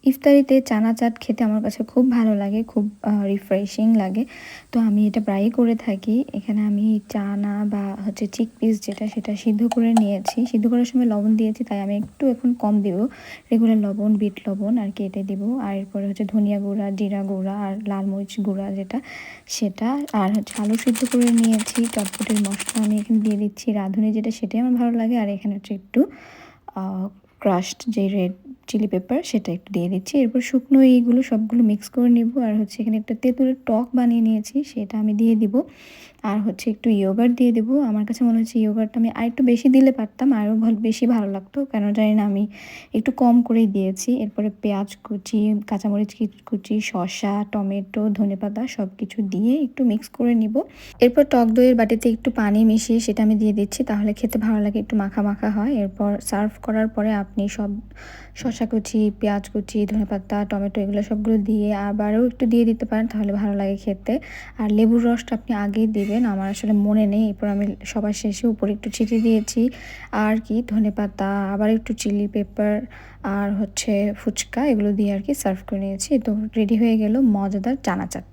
ইফতারিতে চানা চাট খেতে আমার কাছে খুব ভালো লাগে, খুব রিফ্রেশিং লাগে। তো আমি এটা প্রায়ই করে থাকি। এখানে আমি চানা বা হচ্ছে চিকপিস যেটা সেটা সিদ্ধ করে নিয়েছি। সিদ্ধ করার সময় লবণ দিয়েছি, তাই আমি একটু এখন কম দিব। রেগুলার লবণ, বিট লবণ আর কি এটা দিব। আর এরপরে হচ্ছে ধনিয়া গুঁড়া, জিরা গুঁড়া আর লাল মরিচ গুঁড়া যেটা সেটা। আর হচ্ছে আলু সিদ্ধ করে নিয়েছি। চটপটির মসলা আমি এখানে দিয়ে দিচ্ছি। রাঁধুনি যেটা সেটাই আমার ভালো লাগে। আর এখানে হচ্ছে একটু ক্রাশড যে রেড চিলি পেপার সেটা একটু দিয়ে দিচ্ছি। এরপর শুকনো এইগুলো সবগুলো মিক্স করে নিব। আর হচ্ছে এখানে একটা তেঁতুলের টক বানিয়ে নিয়েছি, সেটা আমি দিয়ে দিব। আর হচ্ছে একটু ইয়োগার্ট দিয়ে দেবো। আমার কাছে মনে হচ্ছে ইয়োগার্টটা আমি আরেকটু বেশি দিলে পারতাম, আরও বেশি ভালো লাগতো, কেন জানি না আমি একটু কম করেই দিয়েছি। এরপরে পেঁয়াজ কুচি, কাঁচামরিচ কুচি, শসা, টমেটো, ধনেপাতা সব কিছু দিয়ে একটু মিক্স করে নিব। এরপর টক দইয়ের বাটিতে একটু পানি মিশিয়ে সেটা আমি দিয়ে দিচ্ছি, তাহলে খেতে ভালো লাগে, একটু মাখা মাখা হয়। এরপর সার্ভ করার পরে আপনি সব শসা কুচি, পেঁয়াজ কুচি, ধনেপাতা, টমেটো এগুলো সবগুলো দিয়ে আবারও একটু দিয়ে দিতে পারেন, তাহলে ভালো লাগে খেতে। আর লেবুর রসটা আপনি আগেই দিবেন, আমার আসলে মনে নেই। এরপর আমি সবার শেষে উপরে একটু ছিটিয়ে দিয়েছি আর কি ধনেপাতা, আবার একটু চিলি পেপার আর হচ্ছে ফুচকা, এগুলো দিয়ে আর কি সার্ভ করে নিয়েছি। তো রেডি হয়ে গেল মজাদার চানা চাট।